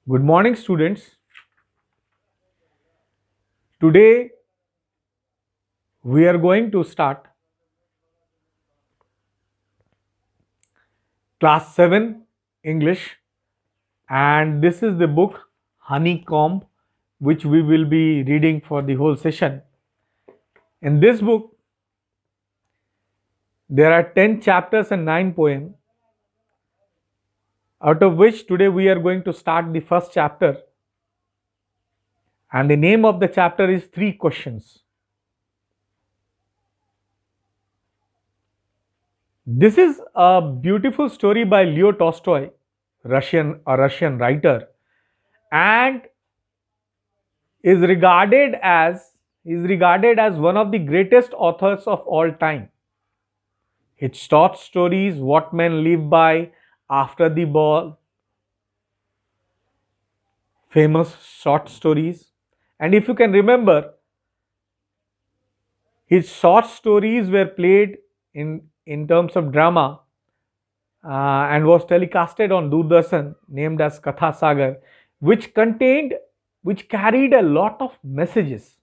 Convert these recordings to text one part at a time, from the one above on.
Good morning, students. Today we are going to start class 7 English, and this is the book Honeycomb, which we will be reading for the whole session. In this book, there are 10 chapters and 9 poems, out of which today we are going to start the first chapter, and the name of the chapter is Three Questions. This is a beautiful story by Leo Tolstoy, a Russian writer, and is regarded as one of the greatest authors of all time. His short stories, What Men Live By, After the Ball, famous short stories. And if you can remember, his short stories were played in terms of drama and was telecasted on Doordarshan, named as Katha Sagar, which carried a lot of messages.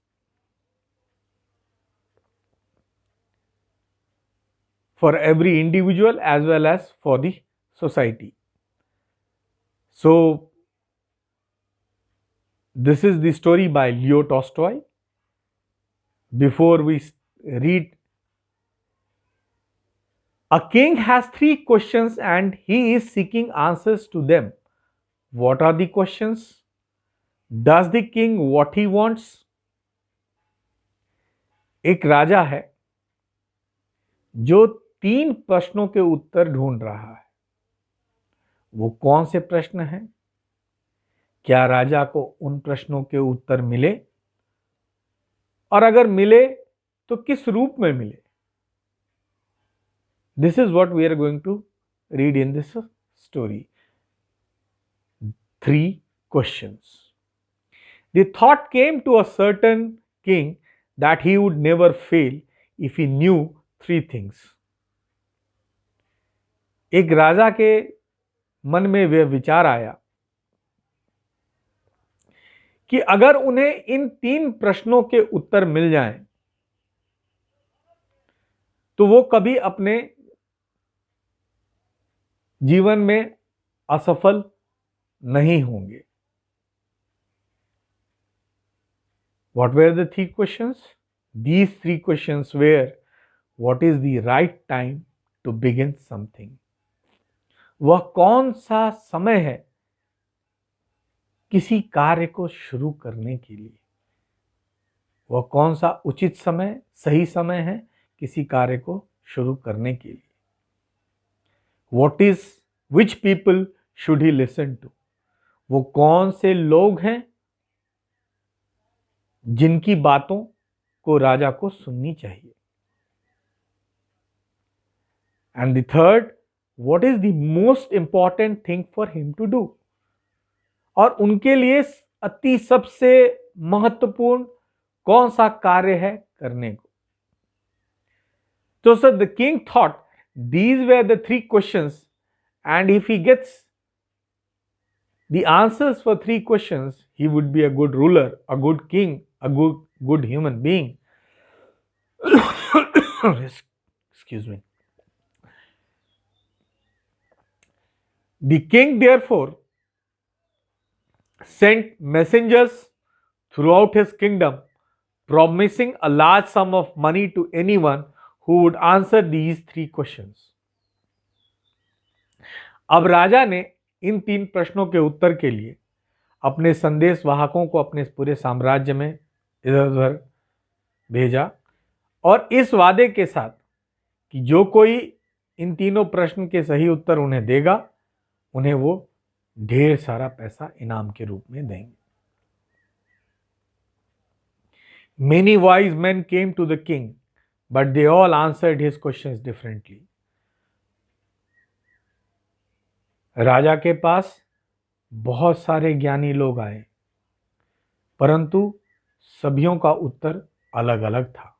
For every individual as well as for the society. So, this is the story by Leo Tolstoy. Before we read, a king has 3 questions and he is seeking answers to them. What are the questions? Does the king what he wants? एक राजा है जो 3 प्रश्नों के उत्तर ढूंढ रहा है. वो कौन से प्रश्न हैं? क्या राजा को उन प्रश्नों के उत्तर मिले? और अगर मिले तो किस रूप में मिले? This is what we are going to read in this story. 3 questions. The thought came to a certain king that he would never fail if he knew 3 things. एक राजा के मन में वह विचार आया कि अगर उन्हें इन 3 प्रश्नों के उत्तर मिल जाएं, तो वो कभी अपने जीवन में असफल नहीं होंगे. What were the 3 questions? These 3 questions were, what is the right time to begin something? वह कौन सा समय है किसी कार्य को शुरू करने के लिए? वह कौन सा उचित समय, सही समय है किसी कार्य को शुरू करने के लिए? Which people should he listen to? वो कौन से लोग हैं जिनकी बातों को राजा को सुननी चाहिए? And the third, what is the most important thing for him to do? और उनके लिए अति सबसे महत्वपूर्ण कौन सा कार्य है करने को? So the king thought these were the 3 questions, and if he gets the answers for 3 questions, he would be a good ruler, a good king, a good human being. Excuse me. The king therefore sent messengers throughout his kingdom, promising a large sum of money to anyone who would answer these 3 questions. अब राजा ने इन 3 प्रश्नों के उत्तर के लिए अपने संदेश वाहकों को अपने पूरे साम्राज्य में इधर उधर भेजा, और इस वादे के साथ कि जो कोई इन तीनों प्रश्न के सही उत्तर उन्हें देगा, उन्हें वो ढेर सारा पैसा इनाम के रूप में देंगे. Many wise men came to the king, but they all answered his questions differently. राजा के पास बहुत सारे ज्ञानी लोग आए, परंतु सभियों का उत्तर अलग अलग था.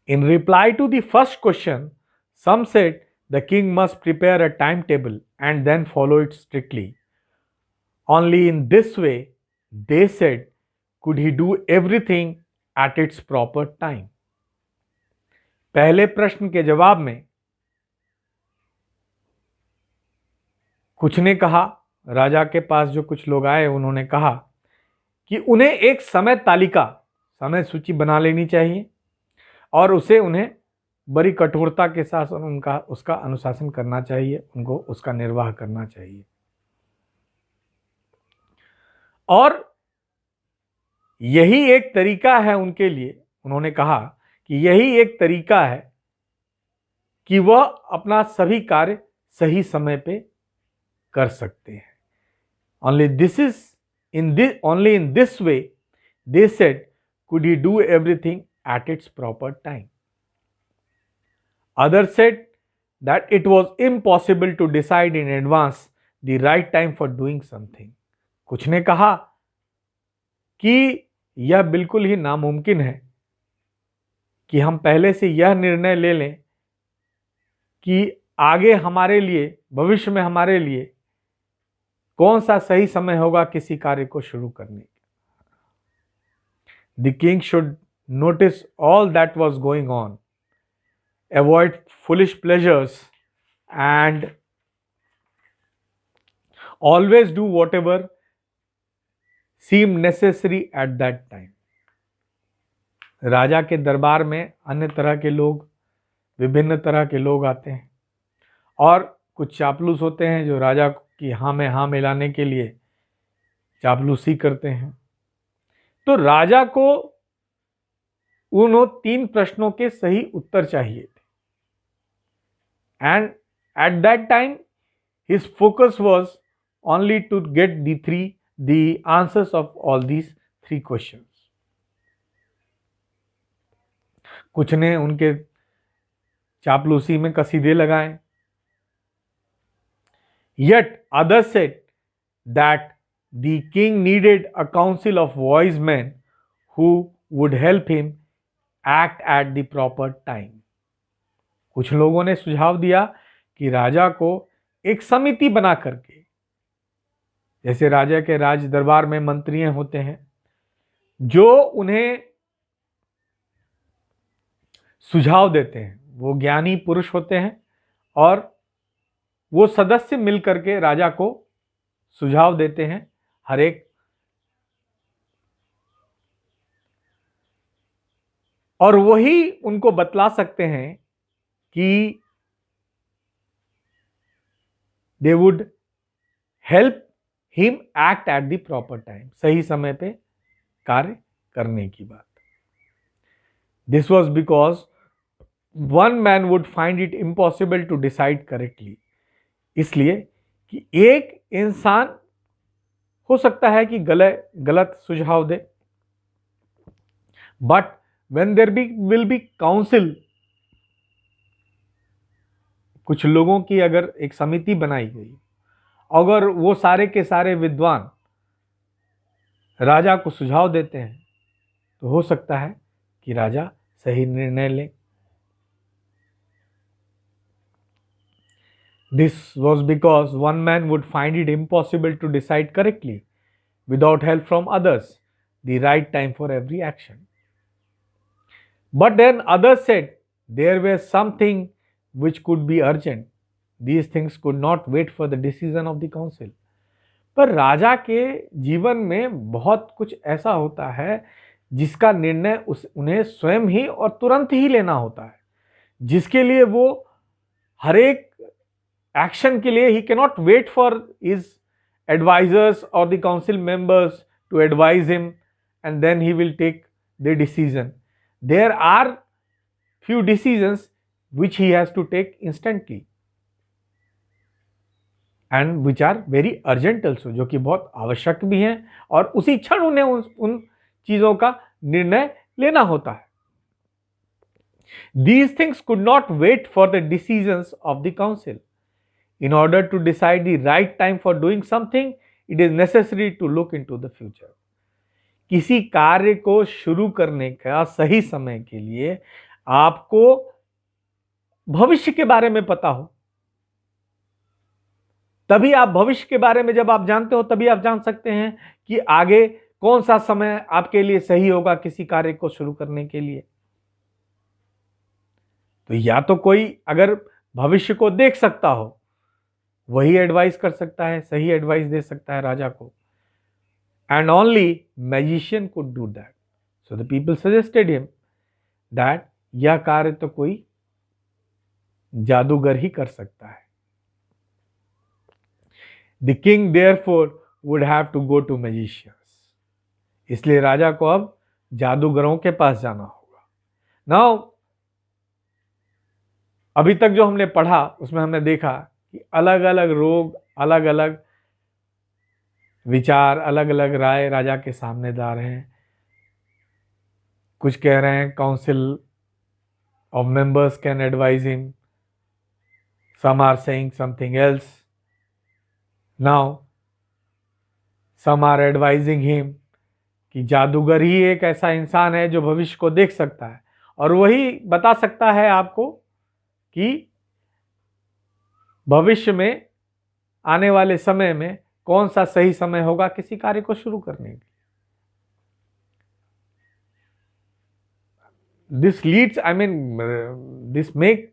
In reply to the first question, some said The king must prepare a timetable and then follow it strictly. Only in this way, they said, could he do everything at its proper time. पहले प्रश्न के जवाब में कुछ ने कहा, राजा के पास जो कुछ लोग आए उन्होंने कहा कि उन्हें एक समय तालिका, समय सूची बना लेनी चाहिए और उन्हें बड़ी कठोरता के साथ उसका अनुशासन करना चाहिए, उनको उसका निर्वाह करना चाहिए। और यही एक तरीका है उनके लिए, उन्होंने कहा कि यही एक तरीका है कि वह अपना सभी कार्य सही समय पे कर सकते हैं। Only in this way, they said, could he do everything at its proper time. Others said that it was impossible to decide in advance the right time for doing something. कुछ ने कहा कि यह बिल्कुल ही नामुमकिन है कि हम पहले से यह निर्णय ले लें कि आगे हमारे लिए, भविष्य में हमारे लिए कौन सा सही समय होगा किसी कार्य को शुरू करने का। The king should notice all that was going on, avoid foolish pleasures, and always do whatever seemed necessary at that time. राजा के दरबार में अन्य तरह के लोग, विभिन्न तरह के लोग आते हैं और कुछ चापलूस होते हैं जो राजा की हाँ में हाँ मिलाने के लिए चापलूसी करते हैं। तो राजा को उन 3 प्रश्नों के सही उत्तर चाहिए थे। And at that time his focus was only to get the answers of all these 3 questions. कुछ ने उनके चापलूसी में कसीदे लगाए। Yet others said that the king needed a council of wise men who would help him act at the proper time. कुछ लोगों ने सुझाव दिया कि राजा को एक समिति बना करके, जैसे राजा के राज दरबार में मंत्री होते हैं जो उन्हें सुझाव देते हैं, वो ज्ञानी पुरुष होते हैं और वो सदस्य मिलकर के राजा को सुझाव देते हैं हर एक, और वही उनको बतला सकते हैं कि they would help him act at the proper time, सही समय पे कार्य करने की बात। This was because one man would find it impossible to decide correctly. इसलिए कि एक इंसान हो सकता है कि गलत सुझाव दे, but when there will be council, कुछ लोगों की अगर एक समिति बनाई गई, अगर वो सारे के सारे विद्वान राजा को सुझाव देते हैं तो हो सकता है कि राजा सही निर्णय ले। This was because one man would find it impossible to decide correctly, without help from others, the right time for every action. But then others said there were something which could be urgent. These things could not wait for the decision of the council. पर राजा के जीवन में बहुत कुछ ऐसा होता है जिसका निर्णय उन्हें स्वयं ही और तुरंत ही लेना होता है, जिसके लिए वो हर एक एक्शन के लिए he cannot wait for his advisors or the council members to advise him and then he will take the decision. There are few decisions which he has to take instantly and which are very urgent also, जो कि बहुत आवश्यक भी हैं और उसी क्षण उन्हें उन चीजों का निर्णय लेना होता है। These things could not wait for the decisions of the council. In order to decide the right time for doing something, it is necessary to look into the future. किसी कार्य को शुरू करने का सही समय के लिए आपको भविष्य के बारे में पता हो, तभी आप भविष्य के बारे में जब आप जानते हो तभी आप जान सकते हैं कि आगे कौन सा समय आपके लिए सही होगा किसी कार्य को शुरू करने के लिए। तो या तो कोई अगर भविष्य को देख सकता हो वही एडवाइस कर सकता है, सही एडवाइस दे सकता है राजा को। And only magician could do that. So the people suggested him that यह कार्य तो कोई जादूगर ही कर सकता है। The king therefore would have to go to magicians. इसलिए राजा को अब जादूगरों के पास जाना होगा। नाउ अभी तक जो हमने पढ़ा उसमें हमने देखा कि अलग अलग रोग, अलग अलग विचार, अलग अलग राय राजा के सामने ला रहे हैं। कुछ कह रहे हैं council of members can advise him, some are saying something else. Now some are advising him कि जादूगर ही एक ऐसा इंसान है जो भविष्य को देख सकता है और वही बता सकता है आपको कि भविष्य में आने वाले समय में कौन सा सही समय होगा किसी कार्य को शुरू करने के लिए। This leads, I mean, this makes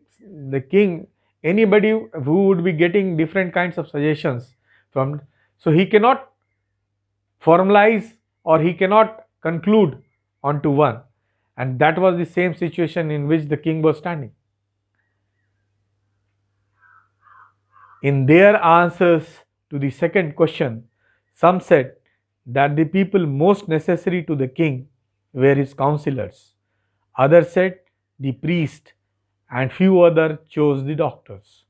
the king, anybody who would be getting different kinds of suggestions from, so he cannot formalize or he cannot conclude onto one, and that was the same situation in which the king was standing. In their answers to the second question, some said that the people most necessary to the king were his counselors. Others said the priest, and few others chose the doctors.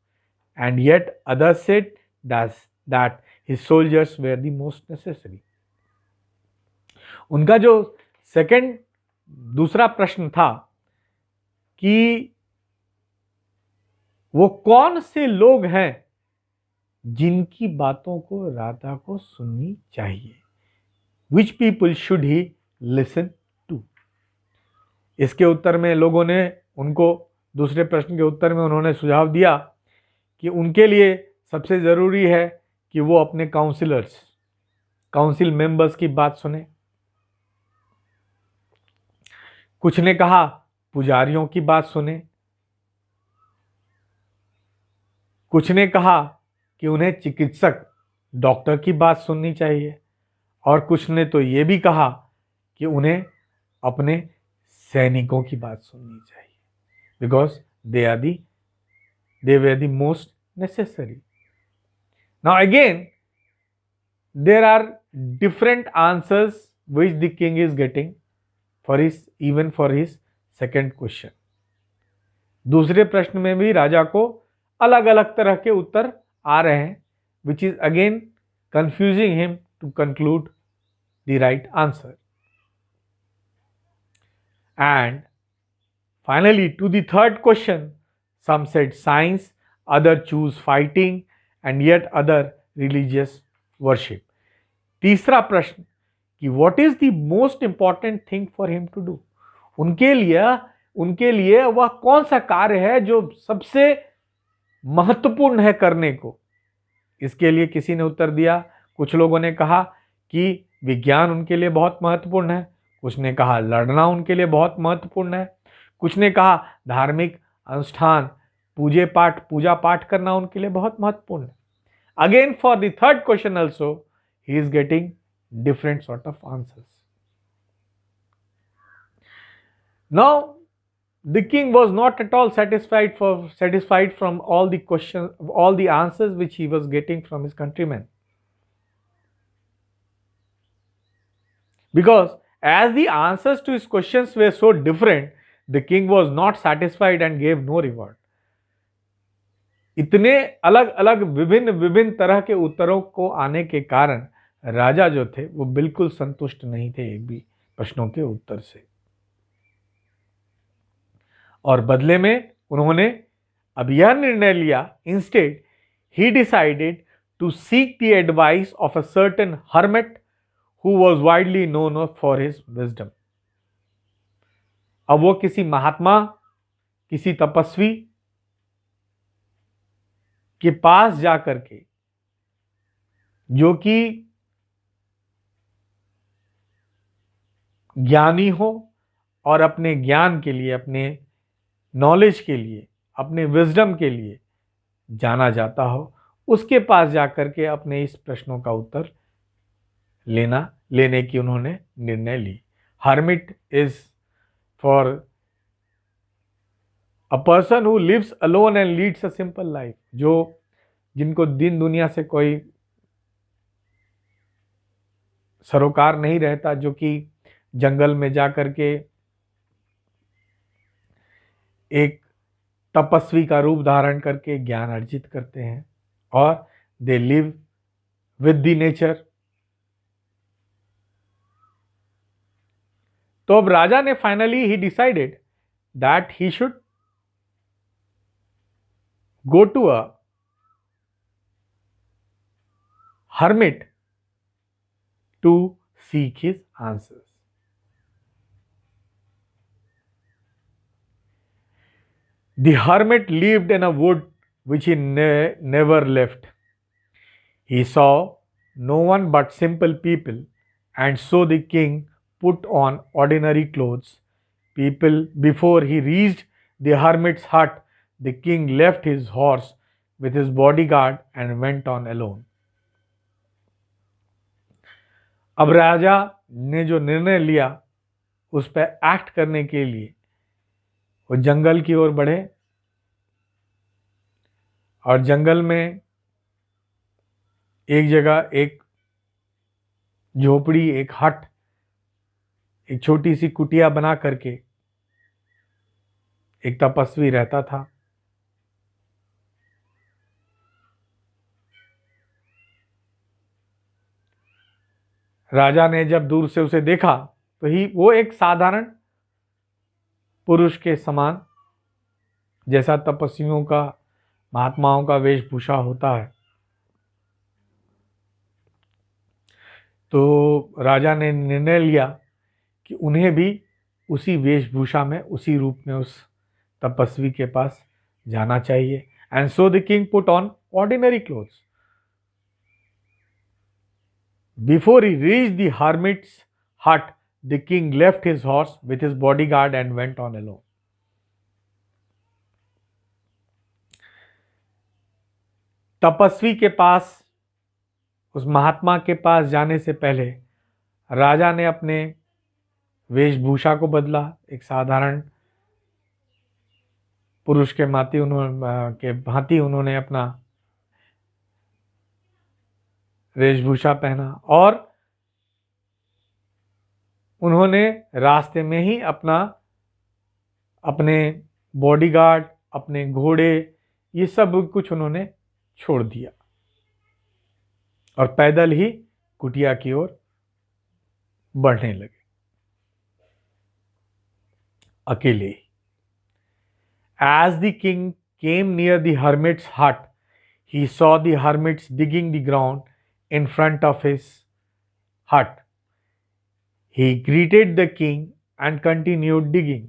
And yet others said that his soldiers were the most necessary. उनका जो दूसरा प्रश्न था कि वो कौन से लोग हैं जिनकी बातों को राजा को सुननी चाहिए, which people should he listen to. इसके उत्तर में लोगों ने उनको, दूसरे प्रश्न के उत्तर में उन्होंने सुझाव दिया कि उनके लिए सबसे ज़रूरी है कि वो अपने काउंसिल मेंबर्स की बात सुने। कुछ ने कहा पुजारियों की बात सुने, कुछ ने कहा कि उन्हें चिकित्सक डॉक्टर की बात सुननी चाहिए, और कुछ ने तो ये भी कहा कि उन्हें अपने सैनिकों की बात सुननी चाहिए, because they were the most necessary. Now again, there are different answers which the king is getting even for his second question. दूसरे प्रश्न में भी राजा को अलग अलग तरह के उत्तर आ रहे हैं, which is again confusing him to conclude the right answer. And finally, to the third question, some said science, other choose fighting, and yet other religious worship. तीसरा प्रश्न कि what is the most important thing for him to do? उनके लिए वह कौन सा कार्य है जो सबसे महत्वपूर्ण है करने को। इसके लिए किसी ने उत्तर दिया, कुछ लोगों ने कहा कि विज्ञान उनके लिए बहुत महत्वपूर्ण है, कुछ ने कहा लड़ना उनके लिए बहुत महत्वपूर्ण है, कुछ ने कहा धार्मिक अनुष्ठान, पूजा पाठ करना उनके लिए बहुत महत्वपूर्ण है। Again for the third question also he is getting different sort of answers. Now the king was not at all satisfied from all the answers which he was getting from his countrymen, because as the answers to his questions were so different, the king was not satisfied and gave no reward. इतने अलग अलग विभिन्न तरह के उत्तरों को आने के कारण राजा जो थे वो बिल्कुल संतुष्ट नहीं थे एक भी प्रश्नों के उत्तर से, और बदले में उन्होंने अब यह निर्णय लिया, instead he decided to seek the advice of a certain hermit who was widely known for his wisdom. अब वो किसी महात्मा, किसी तपस्वी के पास जाकर के जो कि ज्ञानी हो और अपने ज्ञान के लिए, अपने नॉलेज के लिए, अपने विजडम के लिए जाना जाता हो, उसके पास जाकर के अपने इस प्रश्नों का उत्तर लेने की उन्होंने निर्णय ली। Hermit is for a person who lives alone and leads a simple life, जिनको दिन दुनिया से कोई सरोकार नहीं रहता, जो कि जंगल में जाकर के एक तपस्वी का रूप धारण करके ज्ञान अर्जित करते हैं, और they live with the nature. तो अब राजा ने finally he decided that he should go to a hermit to seek his answers. The hermit lived in a wood which he never left. He saw no one but simple people, and so the king put on ordinary clothes. People, before he reached the hermit's hut, the king left his horse with his bodyguard and went on alone. अब राजा ने जो निर्णय लिया उस पर act करने के लिए वो जंगल की ओर बढ़े, और जंगल में एक जगह एक झोपड़ी, एक हट, एक छोटी सी कुटिया बना करके एक तपस्वी रहता था। राजा ने जब दूर से उसे देखा तो वो एक साधारण पुरुष के समान, जैसा तपस्वियों का, महात्माओं का वेशभूषा होता है, तो राजा ने निर्णय लिया कि उन्हें भी उसी वेशभूषा में, उसी रूप में उस तपस्वी के पास जाना चाहिए। And so the king put on ordinary clothes. Before he reached the hermit's hut, the king left his horse with his bodyguard and went on alone. तपस्वी के पास, उस महात्मा के पास जाने से पहले राजा ने अपने वेशभूषा को बदला। एक साधारण पुरुष के भांति उन्होंने अपना वेशभूषा पहना, और उन्होंने रास्ते में ही अपने बॉडीगार्ड, अपने घोड़े, ये सब कुछ उन्होंने छोड़ दिया और पैदल ही कुटिया की ओर बढ़ने लगे, अकेले ही। As the king came near the hermit's hut, he saw the hermits digging the ground in front of his hut. He greeted the king and continued digging.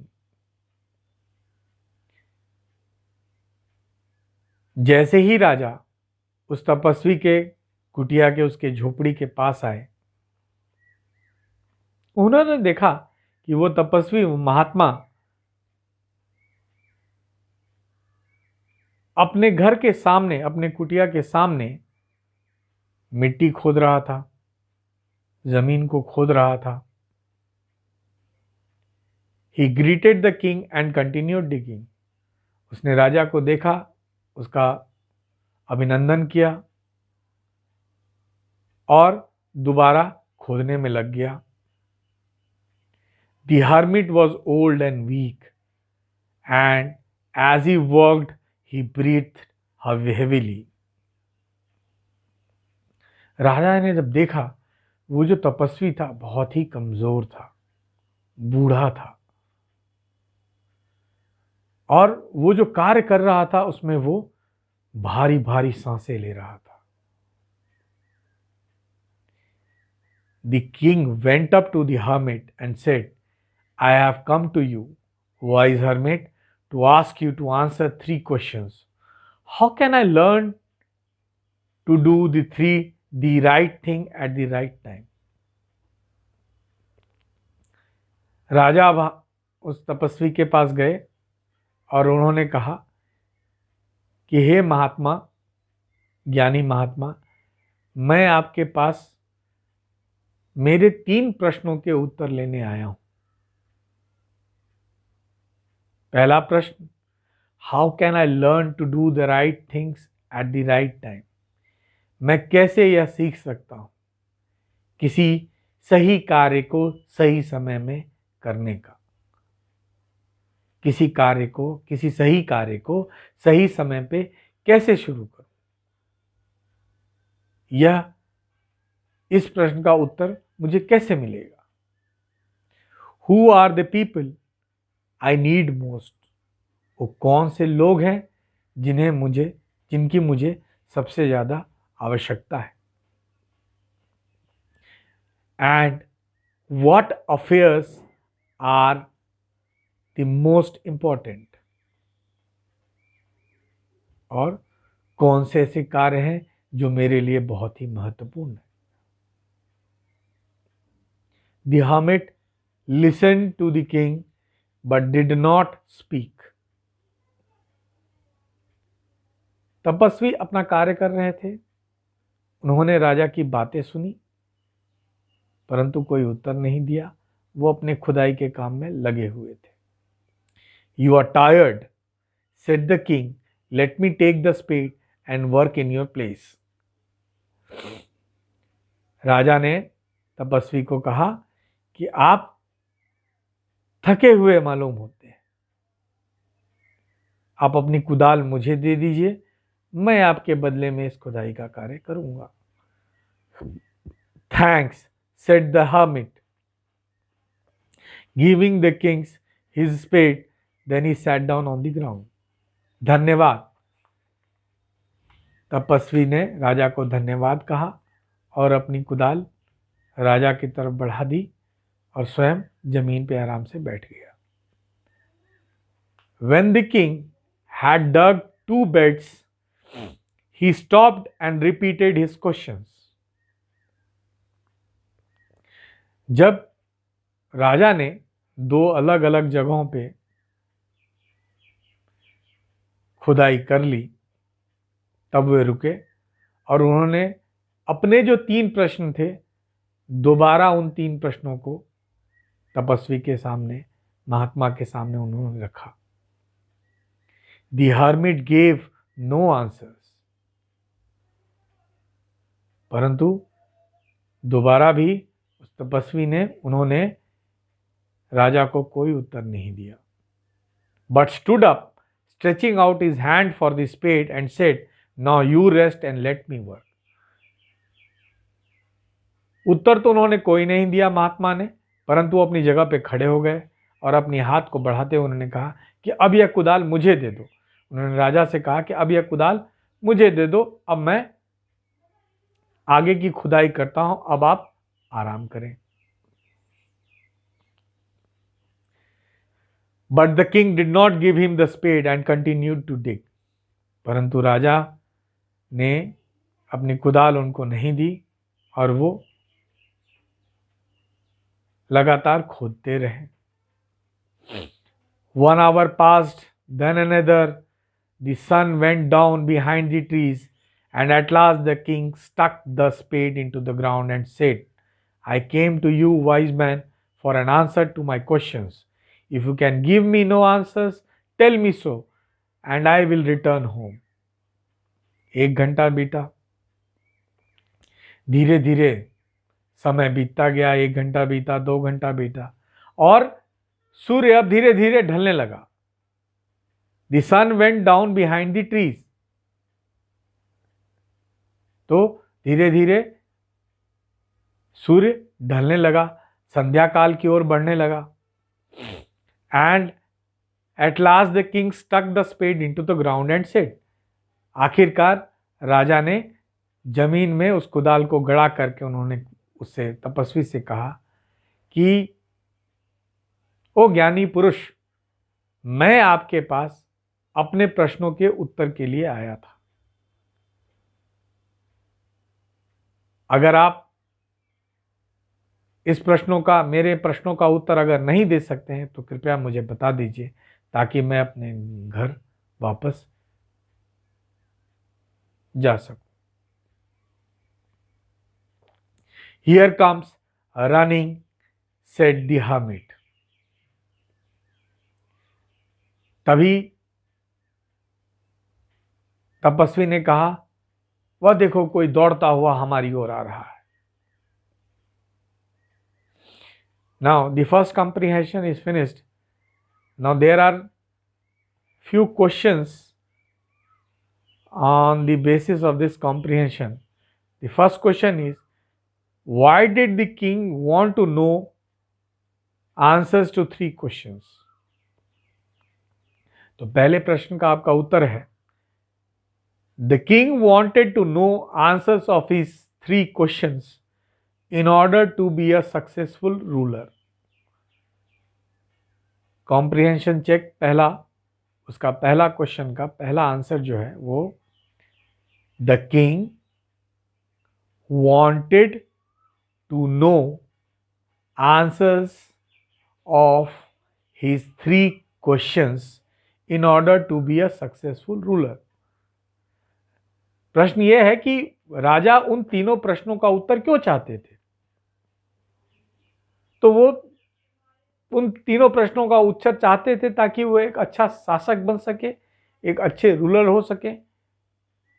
जैसे ही राजा उस तपस्वी के कुटिया के, उसके झोपड़ी के पास आए, उन्होंने देखा कि वो तपस्वी, महात्मा अपने घर के सामने, अपने कुटिया के सामने मिट्टी खोद रहा था, जमीन को खोद रहा था। He greeted the king and continued digging. उसने राजा को देखा, उसका अभिनंदन किया और दोबारा खोदने में लग गया। The hermit was old and weak, and as he worked, he breathed heavily. राजा ने जब देखा, वो जो तपस्वी था बहुत ही कमजोर था, बूढ़ा था, और वो जो कार्य कर रहा था उसमें वो भारी भारी सांसें ले रहा था। The king went up to the hermit and said, I have come to you, wise hermit, to ask you to answer 3 questions. How can I learn to do the 3 the right thing at the right time. राजा उस तपस्वी के पास गए और उन्होंने कहा कि हे महात्मा, ज्ञानी महात्मा, मैं आपके पास मेरे 3 प्रश्नों के उत्तर लेने आया हूं। पहला प्रश्न, how can I learn to do the right things at the right time? मैं कैसे यह सीख सकता हूं किसी सही कार्य को सही समय में करने का, किसी सही कार्य को सही समय पे कैसे शुरू करूं? यह इस प्रश्न का उत्तर मुझे कैसे मिलेगा? Who are the people I need most? वो कौन से लोग हैं जिनकी मुझे सबसे ज्यादा आवश्यकता है? And what affairs are the most important? और कौन से ऐसे कार्य हैं जो मेरे लिए बहुत ही महत्वपूर्ण है? The hermit listened to the king but did not speak. तपस्वी अपना कार्य कर रहे थे, उन्होंने राजा की बातें सुनी परंतु कोई उत्तर नहीं दिया। वो अपने खुदाई के काम में लगे हुए थे। You are tired, said the king. Let me take the spade and work in your place. राजा ने तपस्वी को कहा कि आप थके हुए मालूम होते हैं, आप अपनी कुदाल मुझे दे दीजिए, मैं आपके बदले में इस खुदाई का कार्य करूंगा। Thanks, said the hermit, giving the king his spade. Then he sat down on the ground. धन्यवाद। तपस्वी ने राजा को धन्यवाद कहा और अपनी कुदाल राजा की तरफ बढ़ा दी और स्वयं जमीन पे आराम से बैठ गया। When the king had dug 2 beds, he stopped and repeated his questions. जब राजा ने 2 अलग अलग जगहों पे खुदाई कर ली, तब वे रुके और उन्होंने अपने जो 3 प्रश्न थे, दोबारा उन 3 प्रश्नों को तपस्वी के सामने, महात्मा के सामने उन्होंने रखा। The hermit gave no answers. परंतु दोबारा भी उस तपस्वी ने उन्होंने राजा को कोई उत्तर नहीं दिया। But stood up, stretching out his hand for the spade and said, "Now you rest and let me work." उत्तर तो उन्होंने कोई नहीं दिया महात्मा ने, परंतु अपनी जगह पे खड़े हो गए और अपने हाथ को बढ़ाते हुए उन्होंने कहा कि अब यह कुदाल मुझे दे दो। उन्होंने राजा से कहा कि अब यह कुदाल मुझे दे दो, अब मैं आगे की खुदाई करता हूं, अब आप आराम करें। But the king did not give him the spade and continued to dig. परंतु राजा ने अपनी कुदाल उनको नहीं दी और वो लगातार खोदते रहे। 1 hour passed, then another. The sun went down behind the trees, and at last the king stuck the spade into the ground and said, "I came to you, wise man, for an answer to my questions. If you can give me no answers, tell me so, and I will return home." 1 घंटा बीता, धीरे धीरे समय बीतता गया। 1 घंटा बीता, 2 घंटा बीता और सूर्य अब धीरे धीरे ढलने लगा। The sun went down behind the trees. तो धीरे धीरे सूर्य ढलने लगा, संध्या काल की ओर बढ़ने लगा। And at last the king stuck the spade into the ground and said, आखिरकार राजा ने जमीन में उस कुदाल को गड़ा करके उन्होंने उससे, तपस्वी से कहा कि ओ ज्ञानी पुरुष, मैं आपके पास अपने प्रश्नों के उत्तर के लिए आया था। अगर आप इस प्रश्नों का, मेरे प्रश्नों का उत्तर अगर नहीं दे सकते हैं तो कृपया मुझे बता दीजिए, ताकि मैं अपने घर वापस जा सकूं। Here comes running, said the hermit. तभी तपस्वी ने कहा, वह देखो कोई दौड़ता हुआ हमारी ओर आ रहा है। Now the first comprehension is finished. Now there are few questions on the basis of this comprehension. The first question is, why did the king want to know answers to 3 questions? तो पहले प्रश्न का आपका उत्तर है, The king wanted to know answers of his 3 questions in order to be a successful ruler. Comprehension check पहला, उसका पहला question का पहला आंसर जो है वो, the king wanted to know answers of his 3 questions in order to be a successful ruler. प्रश्न यह है कि राजा उन तीनों प्रश्नों का उत्तर क्यों चाहते थे। तो वो उन तीनों प्रश्नों का उत्तर चाहते थे ताकि वो एक अच्छा शासक बन सके, एक अच्छे रूलर हो सके,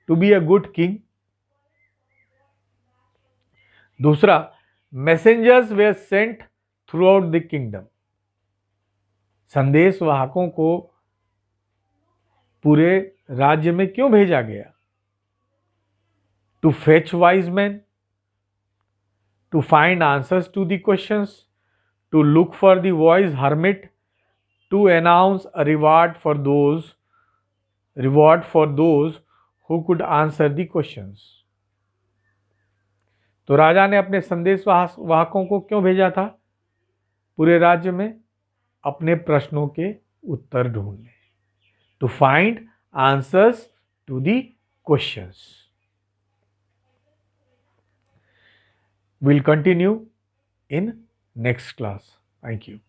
to be a good king. दूसरा, messengers were sent throughout the kingdom. संदेश वाहकों को पूरे राज्य में क्यों भेजा गया। To fetch wise man, to find answers to the questions, to look for the wise hermit, to announce a reward for those who could answer the questions. तो राजा ने अपने संदेश वाहकों को क्यों भेजा था पूरे राज्य में? अपने प्रश्नों के उत्तर ढूंढने, to find answers to the questions. We'll continue in next class. Thank you.